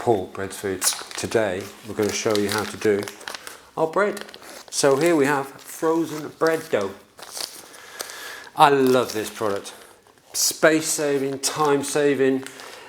called Bred Foods. Today we're going to show you how to do our bread. So here we have frozen bread dough. I love this product. Space saving, time saving,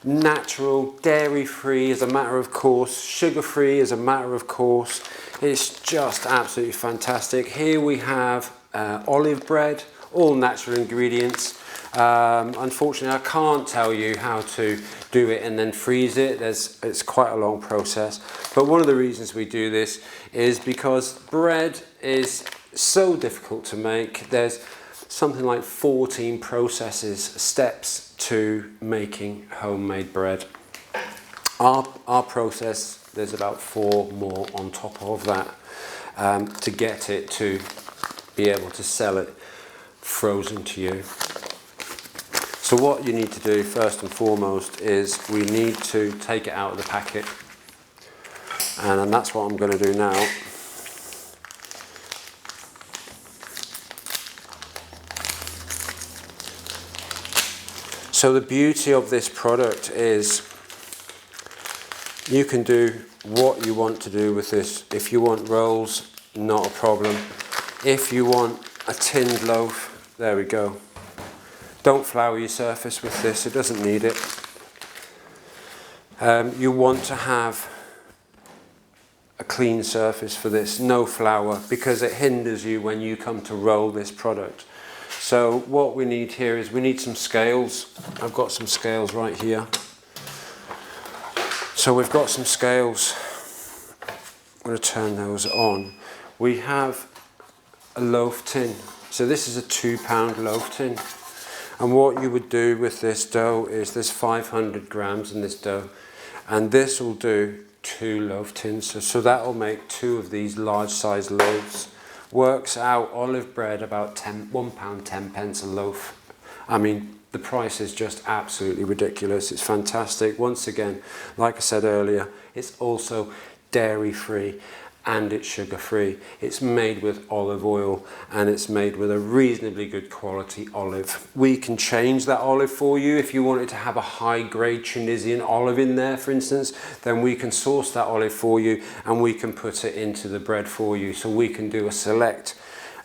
natural, dairy free as a matter of course, sugar free as a matter of course. It's just absolutely fantastic. Here we have olive bread, all natural ingredients. Unfortunately, I can't tell you how to do it and then freeze it. It's quite a long process. But one of the reasons we do this is because bread is so difficult to make. There's something like 14 steps to making homemade bread. Our process, there's about 4 more on top of that to get it to be able to sell it frozen to you. So what you need to do first and foremost is we need to take it out of the packet, and that's what I'm going to do now. So the beauty of this product is you can do what you want to do with this. If you want rolls, not a problem. If you want a tinned loaf, there we go. Don't flour your surface with this, it doesn't need it. You want to have a clean surface for this, no flour, because it hinders you when you come to roll this product. So what we need here is we need some scales. I've got some scales right here. So we've got some scales. I'm going to turn those on. We have a loaf tin. So this is a 2-pound loaf tin. And what you would do with this dough is there's 500 grams in this dough. And this will do 2 loaf tins. So that will make 2 of these large size loaves. Works out olive bread about £1.10 a loaf. I mean, the price is just absolutely ridiculous. It's fantastic. Once again, like I said earlier, it's also dairy free and it's sugar free. It's made with olive oil and it's made with a reasonably good quality olive. We can change that olive for you. If you wanted to have a high grade Tunisian olive in there, for instance, then we can source that olive for you and we can put it into the bread for you. So we can do a select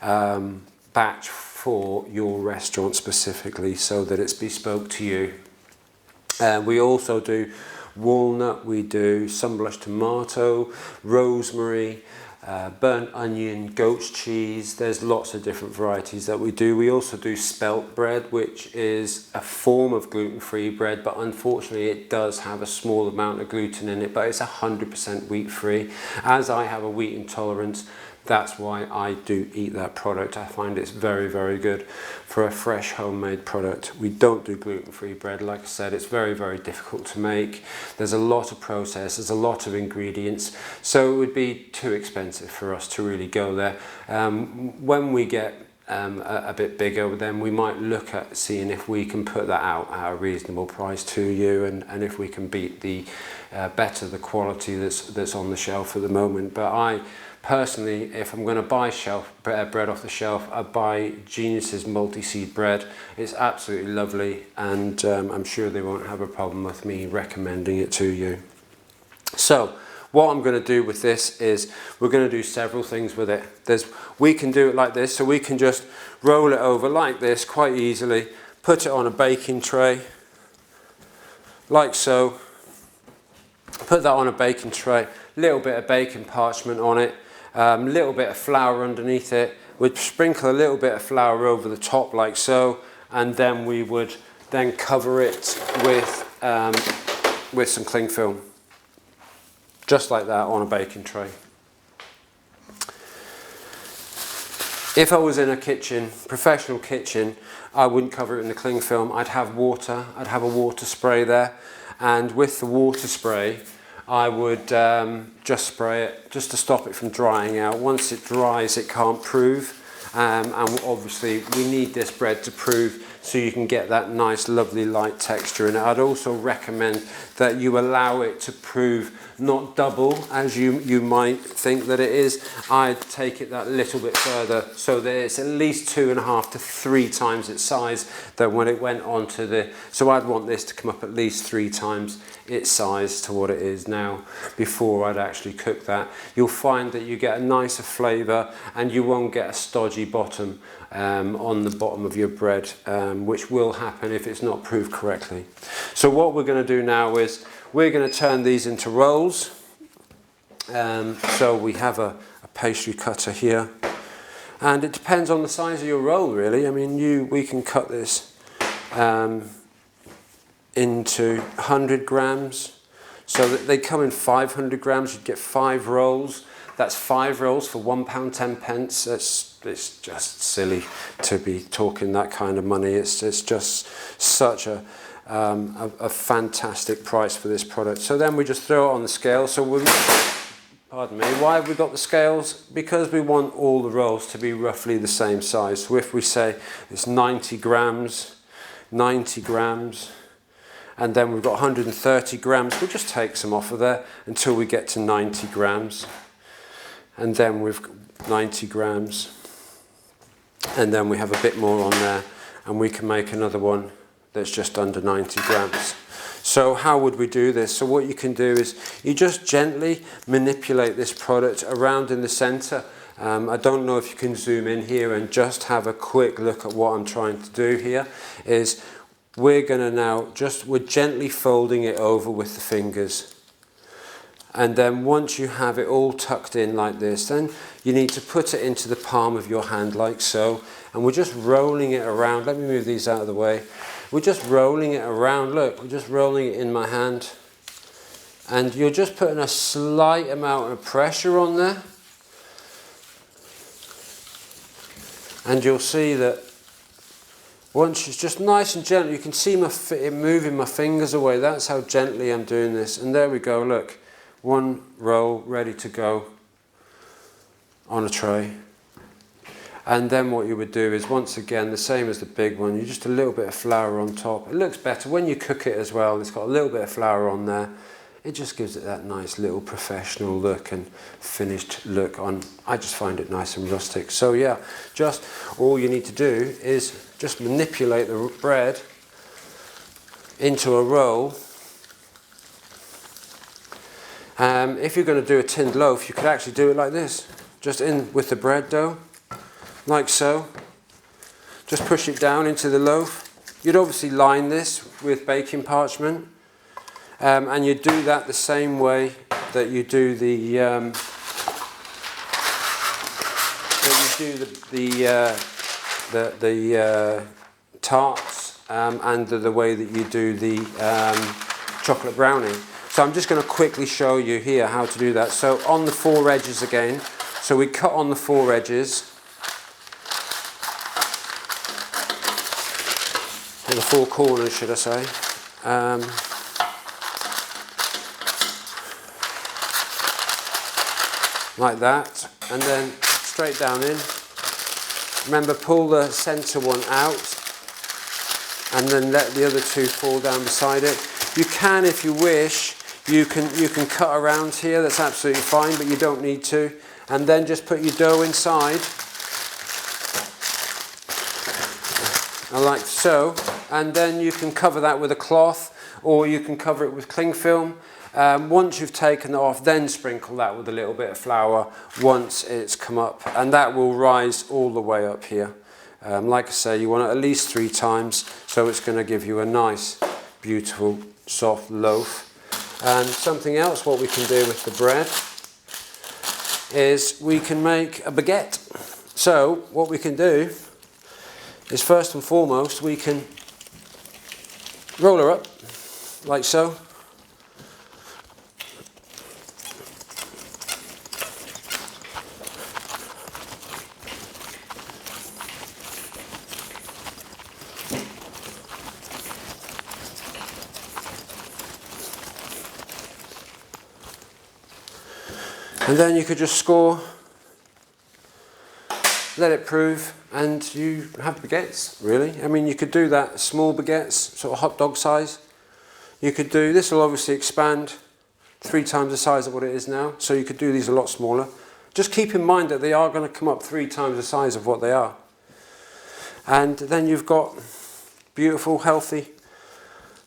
batch for your restaurant specifically so that it's bespoke to you. We also do walnut, we do sunblush tomato, rosemary, burnt onion, goat's cheese. There's lots of different varieties that we do. We also do spelt bread, which is a form of gluten-free bread, but unfortunately it does have a small amount of gluten in it, but it's 100% wheat-free. As I have a wheat intolerance, that's why I do eat that product. I find it's very, very good for a fresh homemade product. We don't do gluten-free bread. Like I said, it's very, very difficult to make. There's a lot of process, there's a lot of ingredients, so it would be too expensive for us to really go there. When we get a bit bigger, then we might look at seeing if we can put that out at a reasonable price to you, and if we can beat the better the quality that's on the shelf at the moment. But I personally, if I'm going to buy bread off the shelf, I buy Genius's multi-seed bread. It's absolutely lovely, and I'm sure they won't have a problem with me recommending it to you. So what I'm going to do with this is we're going to do several things with it. We can do it like this, so we can just roll it over like this quite easily, put it on a baking tray, like so. Put that on a baking tray, little bit of baking parchment on it, little bit of flour underneath it. We'd sprinkle a little bit of flour over the top like so, and then we would then cover it with some cling film, just like that on a baking tray. If I was in a kitchen, professional kitchen, I wouldn't cover it in the cling film. I'd have water, I'd have a water spray there, and with the water spray I would just spray it just to stop it from drying out. Once it dries, it can't prove, and obviously we need this bread to prove so you can get that nice lovely light texture. And I'd also recommend that you allow it to prove not double as you might think that it is. I'd take it that little bit further so that it's at least 2.5 to 3 times its size than when it went on to the, so I'd want this to come up at least 3 times its size to what it is now before I'd actually cook that. You'll find that you get a nicer flavour and you won't get a stodgy bottom on the bottom of your bread, which will happen if it's not proofed correctly. So what we're going to do now is we're going to turn these into rolls. So we have a pastry cutter here, and it depends on the size of your roll really. I mean, we can cut this into 100 grams, so that they come in 500 grams. You'd get 5 rolls. That's 5 rolls for £1.10. It's just silly to be talking that kind of money. It's just such a fantastic price for this product. So then we just throw it on the scale. So pardon me, why have we got the scales? Because we want all the rolls to be roughly the same size. So if we say it's 90 grams, 90 grams, and then we've got 130 grams, we'll just take some off of there until we get to 90 grams. And then we've got 90 grams. And then we have a bit more on there, and we can make another one that's just under 90 grams. So how would we do this? So what you can do is you just gently manipulate this product around in the center. I don't know if you can zoom in here and just have a quick look at what I'm trying to do here. Is we're going to now we're gently folding it over with the fingers. And then once you have it all tucked in like this, then you need to put it into the palm of your hand like so. And we're just rolling it around. Let me move these out of the way. We're just rolling it around. Look, we're just rolling it in my hand. And you're just putting a slight amount of pressure on there. And you'll see that once it's just nice and gentle, you can see it moving my fingers away. That's how gently I'm doing this. And there we go, look. One roll ready to go on a tray. And then what you would do is, once again, the same as the big one, you just a little bit of flour on top. It looks better when you cook it as well. It's got a little bit of flour on there. It just gives it that nice little professional look and finished look on. I just find it nice and rustic. So yeah, just all you need to do is just manipulate the bread into a roll. If you're going to do a tinned loaf, you could actually do it like this. Just in with the bread dough, like so. Just push it down into the loaf. You'd obviously line this with baking parchment. And you do that the same way that you do the tarts and the way that you do the chocolate brownie. So I'm just going to quickly show you here how to do that. So on the 4 edges again, so we cut on the 4 edges, or the 4 corners should I say. Like that, and then straight down in. Remember, pull the centre one out and then let the other 2 fall down beside it. You can, if you wish, you can cut around here, that's absolutely fine, but you don't need to. And then just put your dough inside, like so, and then you can cover that with a cloth, or you can cover it with cling film. Once you've taken it off, then sprinkle that with a little bit of flour once it's come up, and that will rise all the way up here. Like I say, you want it at least 3 times, so it's going to give you a nice, beautiful, soft loaf. And something else what we can do with the bread is we can make a baguette. So what we can do is, first and foremost, we can roll her up like so. And then you could just score let it prove, and you have baguettes, really. I mean, you could do that, small baguettes, sort of hot dog size. You could do, this will obviously expand 3 times the size of what it is now, so you could do these a lot smaller. Just keep in mind that they are going to come up 3 times the size of what they are. And then you've got beautiful, healthy,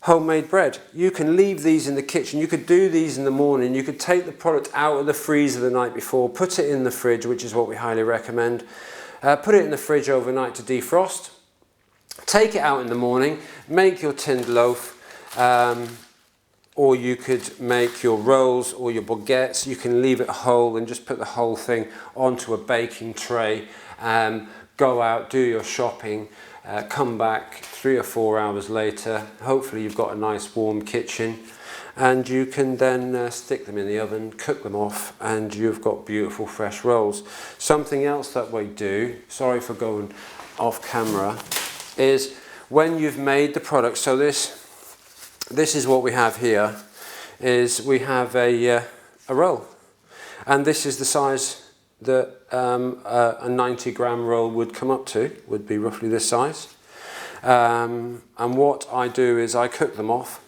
homemade bread. You can leave these in the kitchen. You could do these in the morning. You could take the product out of the freezer the night before, put it in the fridge, which is what we highly recommend. Put it in the fridge overnight to defrost. Take it out in the morning, make your tinned loaf, or you could make your rolls or your baguettes. You can leave it whole and just put the whole thing onto a baking tray. Go out, do your shopping, come back 3 or 4 hours later. Hopefully you've got a nice warm kitchen, and you can then stick them in the oven, cook them off, and you've got beautiful fresh rolls. Something else that we do, sorry for going off camera, is when you've made the product, so this is what we have here, is we have a roll, and this is the size that a 90-gram roll would come up to, would be roughly this size. And what I do is I cook them off.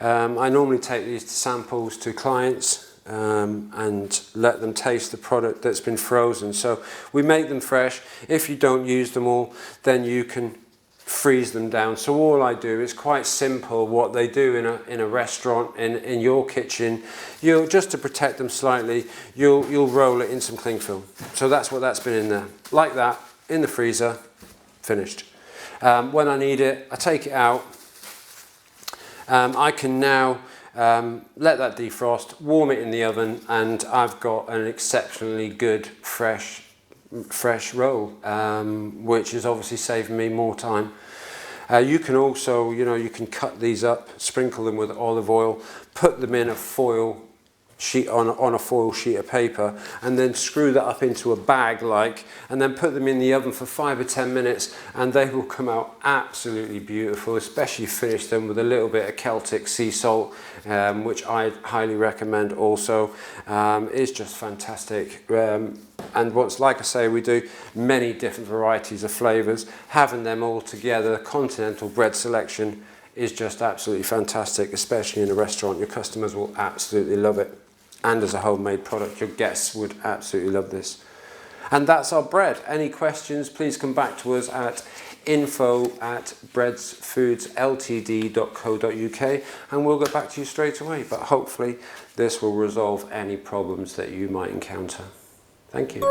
I normally take these samples to clients and let them taste the product that's been frozen. So we make them fresh. If you don't use them all, then you can freeze them down. So all I do is quite simple. What they do in a restaurant, in your kitchen, you'll, just to protect them slightly, you'll roll it in some cling film. So that's been in there, like that, in the freezer, finished. When I need it, I take it out. I can now let that defrost, warm it in the oven, and I've got an exceptionally good fresh roll, which is obviously saving me more time. You can also, you can cut these up, sprinkle them with olive oil, put them in a foil sheet on a foil sheet of paper, and then screw that up into a bag and then put them in the oven for 5 or 10 minutes, and they will come out absolutely beautiful, especially finish them with a little bit of Celtic sea salt, which I highly recommend also. It's just fantastic. And like I say, we do many different varieties of flavours. Having them all together, the continental bread selection is just absolutely fantastic, especially in a restaurant. Your customers will absolutely love it. And as a homemade product, your guests would absolutely love this. And that's our bread. Any questions, please come back to us at info@bredsfoodsltd.co.uk, and we'll get back to you straight away. But hopefully this will resolve any problems that you might encounter. Thank you.